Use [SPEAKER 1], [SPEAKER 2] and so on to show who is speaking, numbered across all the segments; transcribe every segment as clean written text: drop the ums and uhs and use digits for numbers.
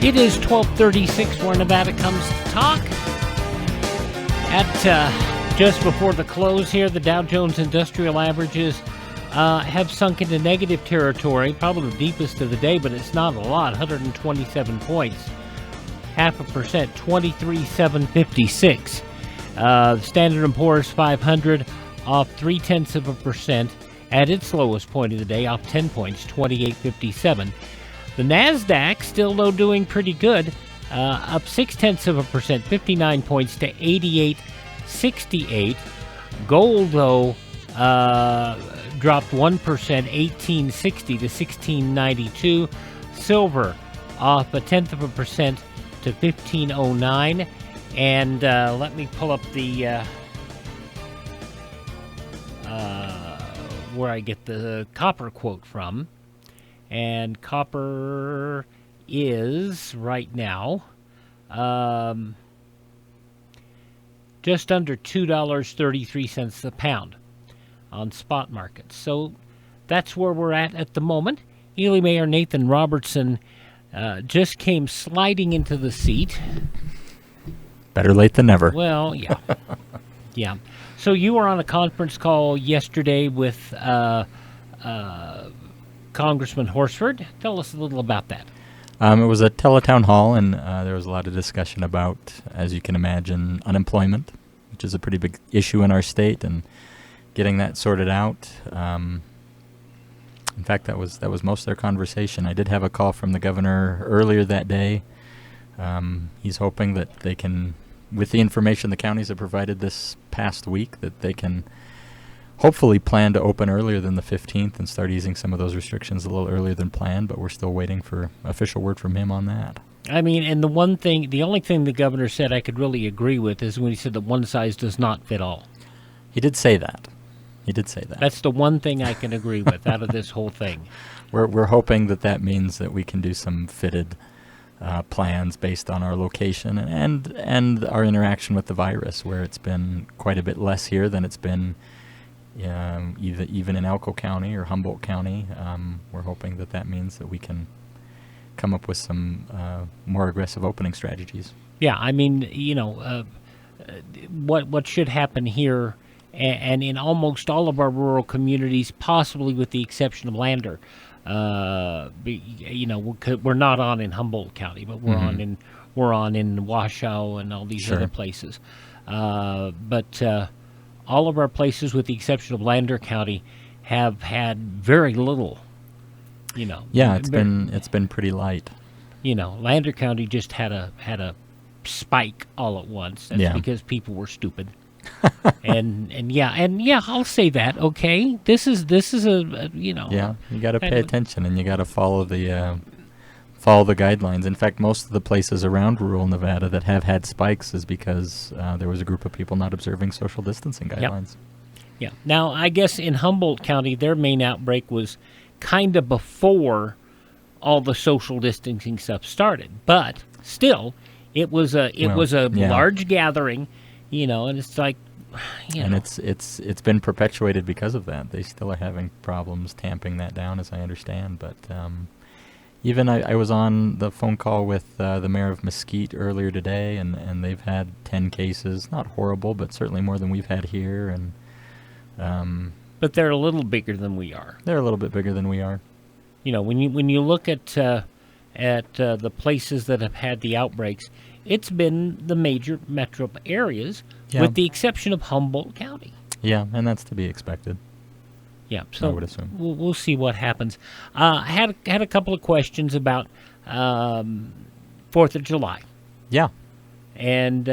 [SPEAKER 1] It is 12:36 where Nevada comes to talk. At just before the close here, the Dow Jones Industrial Averages have sunk into negative territory, probably the deepest of the day, but it's not a lot, 127 points. 0.5%, 23,756. Standard & Poor's 500 off 0.3% at its lowest point of the day, off 10 points, 28.57. The NASDAQ still, though, doing pretty good, up 0.6%, 59 points to 88.68. Gold, though, dropped 1%, 18.60 to 16.92. Silver off 0.1% to 15.09. And let me pull up the where I get the copper quote from. And copper is right now just under $2.33 a pound on spot markets. So that's where we're at the moment. Ely Mayor Nathan Robertson just came sliding into the seat.
[SPEAKER 2] Better late than never.
[SPEAKER 1] Well, yeah. Yeah. So you were on a conference call yesterday with Congressman Horsford. Tell us a little about that.
[SPEAKER 2] It was a teletown hall, and there was a lot of discussion about, as you can imagine, unemployment, which is a pretty big issue in our state, and getting that sorted out. In fact, that was most of their conversation. I did have a call from the governor earlier that day. He's hoping that they can, with the information the counties have provided this past week, that they can hopefully plan to open earlier than the 15th and start easing some of those restrictions a little earlier than planned, but we're still waiting for official word from him on that.
[SPEAKER 1] I mean, and the only thing the governor said I could really agree with is when he said that one size does not fit all.
[SPEAKER 2] He did say that.
[SPEAKER 1] That's the one thing I can agree with out of this whole thing.
[SPEAKER 2] We're hoping that means that we can do some fitted plans based on our location and our interaction with the virus, where it's been quite a bit less here than it's been even in Elko County or Humboldt County. We're hoping that means that we can come up with some more aggressive opening strategies.
[SPEAKER 1] Yeah, I mean, what should happen here, and in almost all of our rural communities, possibly with the exception of Lander, we're not on in Humboldt County, but we're on in Washoe and all these other places. But all of our places, with the exception of Lander County, have had very little.
[SPEAKER 2] Yeah, it's been pretty light.
[SPEAKER 1] Lander County just had a spike all at once. That's because people were stupid. and I'll say that. Okay, this is a.
[SPEAKER 2] Yeah, you got to pay attention, and you got to follow the guidelines. In fact, most of the places around rural Nevada that have had spikes is because there was a group of people not observing social distancing guidelines.
[SPEAKER 1] Yeah. Now, I guess in Humboldt County, their main outbreak was kind of before all the social distancing stuff started, but still, it was a large gathering. And it's like,
[SPEAKER 2] and it's been perpetuated because of that. They still are having problems tamping that down, as I understand. But even I was on the phone call with the mayor of Mesquite earlier today, and they've had 10 cases. Not horrible, but certainly more than we've had here. And
[SPEAKER 1] but they're a little bigger than we are.
[SPEAKER 2] They're a little bit bigger than we are.
[SPEAKER 1] When you look at the places that have had the outbreaks, it's been the major metro areas, with the exception of Humboldt County.
[SPEAKER 2] Yeah, and that's to be expected.
[SPEAKER 1] Yeah, so
[SPEAKER 2] I would assume.
[SPEAKER 1] We'll see what happens. I had a couple of questions about 4th of July.
[SPEAKER 2] Yeah.
[SPEAKER 1] And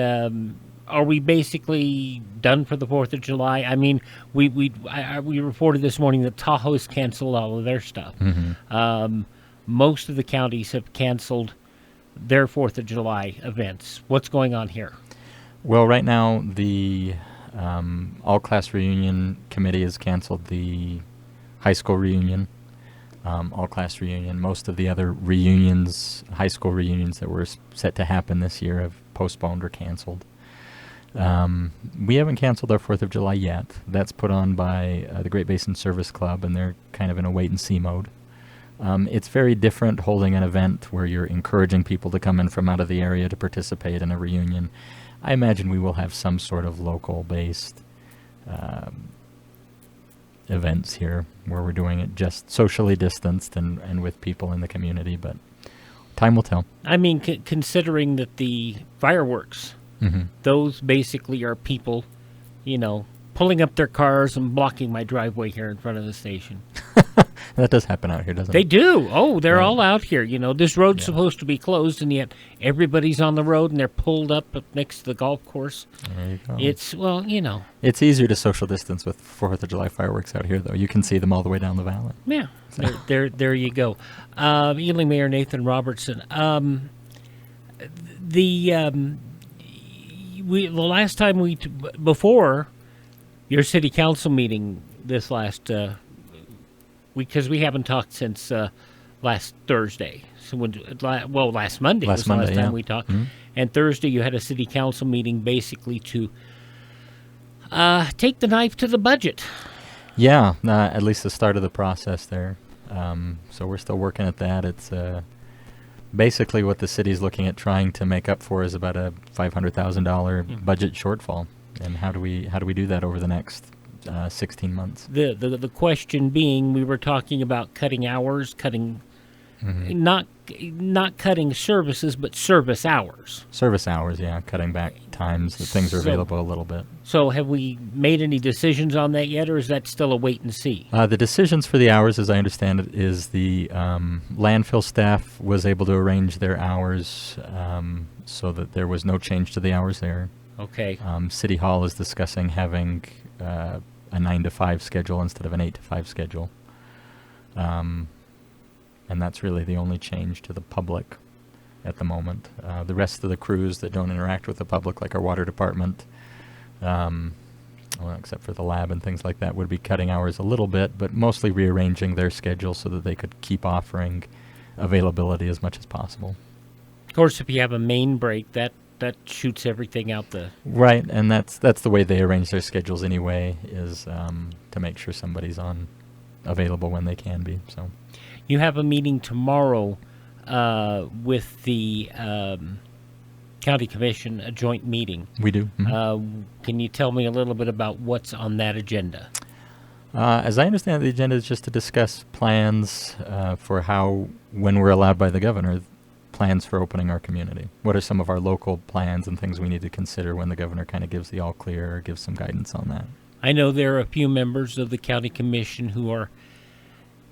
[SPEAKER 1] are we basically done for the 4th of July? I mean, we reported this morning that Tahoe's canceled all of their stuff.
[SPEAKER 2] Mm-hmm.
[SPEAKER 1] Most of the counties have canceled their 4th of July events. What's going on here?
[SPEAKER 2] Well, right now, the all-class reunion committee has canceled the high school reunion, all-class reunion. Most of the other reunions, high school reunions that were set to happen this year, have postponed or canceled. We haven't canceled our 4th of July yet. That's put on by the Great Basin Service Club, and they're kind of in a wait-and-see mode. It's very different holding an event where you're encouraging people to come in from out of the area to participate in a reunion. I imagine we will have some sort of local-based events here where we're doing it just socially distanced and with people in the community, but time will tell.
[SPEAKER 1] I mean, considering that the fireworks, those basically are people, pulling up their cars and blocking my driveway here in front of the station.
[SPEAKER 2] That does happen out here, doesn't it?
[SPEAKER 1] They do. Oh, they're
[SPEAKER 2] Right.
[SPEAKER 1] all out here. This road's
[SPEAKER 2] Yeah.
[SPEAKER 1] supposed to be closed, and yet everybody's on the road, and they're pulled up next to the golf course.
[SPEAKER 2] There you go.
[SPEAKER 1] It's,
[SPEAKER 2] It's easier to social distance with 4th of July fireworks out here, though. You can see them all the way down the valley.
[SPEAKER 1] yeah, there you go. Ely Mayor Nathan Robertson. The last time before your city council meeting this last week, because we haven't talked since last Thursday. So last Monday was the last time we talked.
[SPEAKER 2] Mm-hmm.
[SPEAKER 1] And Thursday you had a city council meeting basically to take the knife to the budget.
[SPEAKER 2] Yeah, at least the start of the process there. So we're still working at that. It's basically what the city's looking at trying to make up for is about a $500,000 budget shortfall. And how do we do that over the next 16 months?
[SPEAKER 1] The question being, we were talking about cutting hours, not cutting services, but service hours.
[SPEAKER 2] Service hours, yeah, cutting back times that things are available a little bit.
[SPEAKER 1] So have we made any decisions on that yet, or is that still a wait and see?
[SPEAKER 2] The decisions for the hours, as I understand it, is the landfill staff was able to arrange their hours so that there was no change to the hours there.
[SPEAKER 1] Okay.
[SPEAKER 2] City Hall is discussing having a 9 to 5 schedule instead of an 8 to 5 schedule. And that's really the only change to the public at the moment. The rest of the crews that don't interact with the public, like our water department, except for the lab and things like that, would be cutting hours a little bit, but mostly rearranging their schedule so that they could keep offering availability as much as possible.
[SPEAKER 1] Of course, if you have a main break, that shoots everything out the...
[SPEAKER 2] Right, and that's the way they arrange their schedules anyway, is to make sure somebody's available when they can be. So
[SPEAKER 1] you have a meeting tomorrow with the County Commission, a joint meeting.
[SPEAKER 2] We do. Mm-hmm.
[SPEAKER 1] Can you tell me a little bit about what's on that agenda?
[SPEAKER 2] As I understand, the agenda is just to discuss plans for how, when we're allowed by the governor, plans for opening our community. What are some of our local plans and things we need to consider when the governor kind of gives the all clear or gives some guidance on that?
[SPEAKER 1] I know there are a few members of the County Commission who are,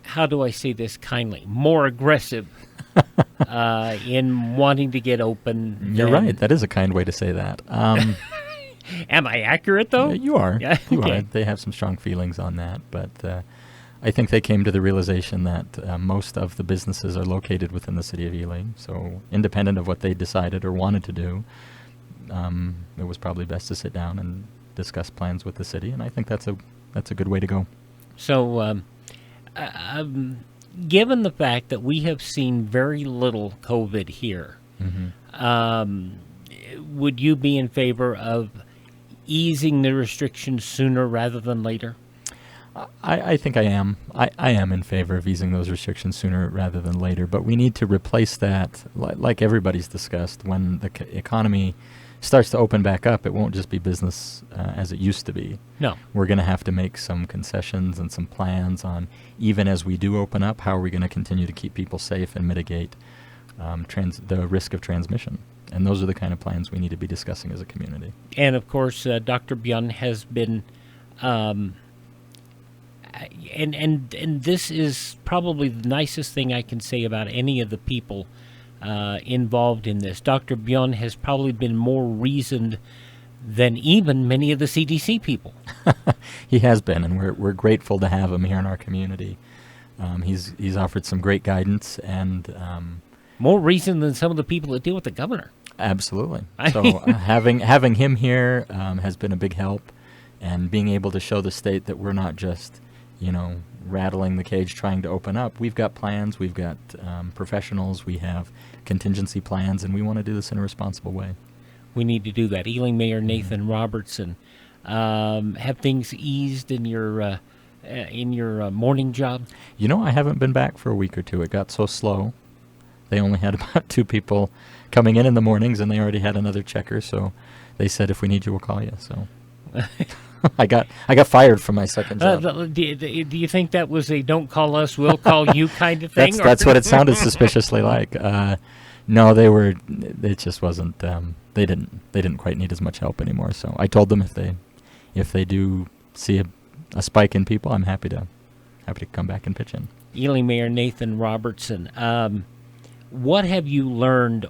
[SPEAKER 1] how do I say this kindly, more aggressive in wanting to get open.
[SPEAKER 2] You're right. That is a kind way to say that.
[SPEAKER 1] Am I accurate, though?
[SPEAKER 2] You are.
[SPEAKER 1] Yeah,
[SPEAKER 2] You
[SPEAKER 1] okay.
[SPEAKER 2] are. They have some strong feelings on that, but I think they came to the realization that most of the businesses are located within the city of Ely, so independent of what they decided or wanted to do, it was probably best to sit down and discuss plans with the city, and I think that's a good way to go.
[SPEAKER 1] So, given the fact that we have seen very little COVID here, would you be in favor of easing the restrictions sooner rather than later?
[SPEAKER 2] I think I am. I am in favor of easing those restrictions sooner rather than later, but we need to replace that, like everybody's discussed, when the economy starts to open back up, it won't just be business as it used to be.
[SPEAKER 1] No.
[SPEAKER 2] We're going to have to make some concessions and some plans on, even as we do open up, how are we going to continue to keep people safe and mitigate the risk of transmission. And those are the kind of plans we need to be discussing as a community.
[SPEAKER 1] And, of course, Dr. Byun has been... And this is probably the nicest thing I can say about any of the people involved in this. Dr. Byun has probably been more reasoned than even many of the CDC people.
[SPEAKER 2] He has been, and we're grateful to have him here in our community. He's offered some great guidance and
[SPEAKER 1] more reason than some of the people that deal with the governor.
[SPEAKER 2] Absolutely. So having him here has been a big help, and being able to show the state that we're not just rattling the cage trying to open up. We've got plans, we've got professionals, we have contingency plans, and we want to do this in a responsible way.
[SPEAKER 1] We need to do that. Ely Mayor Nathan Robertson, have things eased in your in your morning job?
[SPEAKER 2] You know, I haven't been back for a week or two. It got so slow. They only had about 2 people coming in the mornings, and they already had another checker. So they said, if we need you, we'll call you. So I got fired from my second job.
[SPEAKER 1] Do you think that was a "don't call us, we'll call you" kind of thing?
[SPEAKER 2] That's what it sounded suspiciously like. No, they were. It just wasn't. They didn't quite need as much help anymore. So I told them if they do see a spike in people, I'm happy to come back and pitch in.
[SPEAKER 1] Ely Mayor Nathan Robertson. What have you learned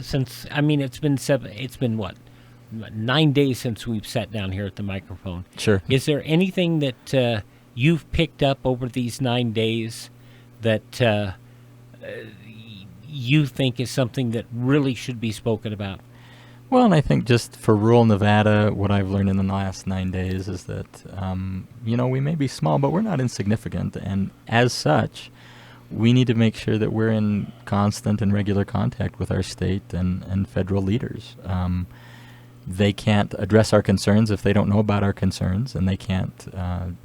[SPEAKER 1] since? I mean, it's been what, 9 days since we've sat down here at the microphone.
[SPEAKER 2] Sure.
[SPEAKER 1] Is there anything that you've picked up over these 9 days that you think is something that really should be spoken about?
[SPEAKER 2] Well, and I think just for rural Nevada, what I've learned in the last 9 days is that, we may be small, but we're not insignificant. And as such, we need to make sure that we're in constant and regular contact with our state and federal leaders. They can't address our concerns if they don't know about our concerns, and they can't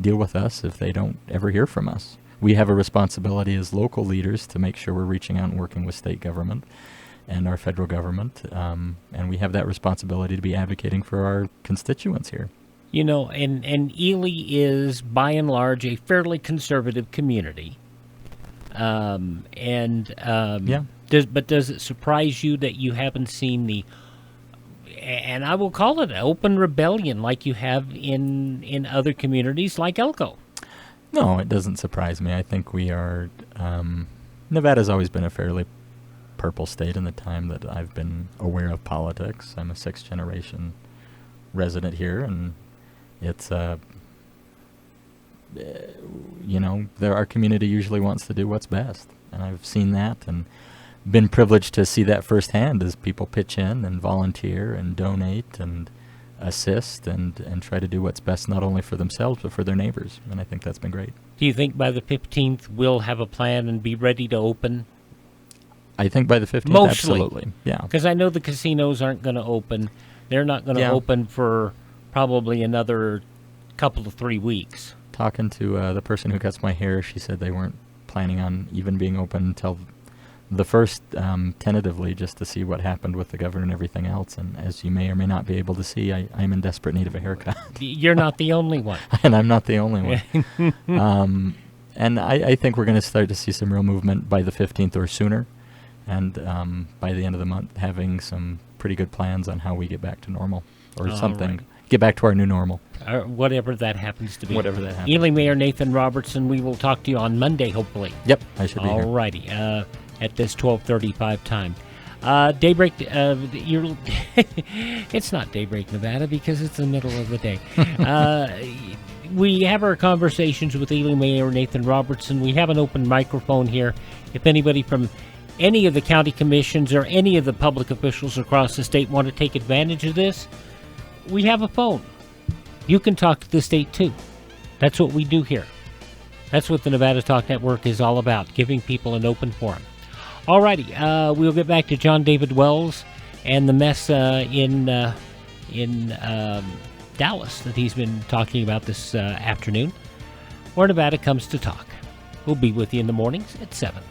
[SPEAKER 2] deal with us if they don't ever hear from us. We have a responsibility as local leaders to make sure we're reaching out and working with state government and our federal government, and we have that responsibility to be advocating for our constituents here.
[SPEAKER 1] You know, and Ely is, by and large, a fairly conservative community.
[SPEAKER 2] Yeah.
[SPEAKER 1] Does it surprise you that you haven't seen and I will call it open rebellion like you have in other communities like Elko?
[SPEAKER 2] No, it doesn't surprise me. I think we are, Nevada's always been a fairly purple state in the time that I've been aware of politics. I'm a 6th-generation resident here, and it's, our community usually wants to do what's best. And I've seen that and been privileged to see that firsthand as people pitch in and volunteer and donate and assist and try to do what's best not only for themselves but for their neighbors. And I think that's been great.
[SPEAKER 1] Do you think by the 15th we'll have a plan and be ready to open?
[SPEAKER 2] I think by the 15th,
[SPEAKER 1] Mostly.
[SPEAKER 2] Absolutely. Yeah.
[SPEAKER 1] Because I know the casinos aren't going to open. They're not going to open for probably another couple to 3 weeks.
[SPEAKER 2] Talking to the person who cuts my hair, she said they weren't planning on even being open until the first, tentatively, just to see what happened with the governor and everything else. And as you may or may not be able to see, I'm in desperate need of a haircut.
[SPEAKER 1] You're not the only one.
[SPEAKER 2] And I'm not the only one. And I think we're going to start to see some real movement by the 15th or sooner. And by the end of the month, having some pretty good plans on how we get back to normal or something. Right. Get back to our new normal.
[SPEAKER 1] Whatever that happens to be.
[SPEAKER 2] Whatever that happens.
[SPEAKER 1] Ely Mayor Nathan Robertson, we will talk to you on Monday, hopefully.
[SPEAKER 2] Yep, I should be here.
[SPEAKER 1] All righty, at this 12:35 time. Daybreak, it's not Daybreak, Nevada, because it's the middle of the day. We have our conversations with Ely Mayor Nathan Robertson. We have an open microphone here. If anybody from any of the county commissions or any of the public officials across the state want to take advantage of this, we have a phone. You can talk to the state too. That's what we do here. That's what the Nevada Talk Network is all about, giving people an open forum. All righty, we'll get back to John David Wells and the mess in Dallas that he's been talking about this afternoon, where Nevada comes to talk. We'll be with you in the mornings at 7.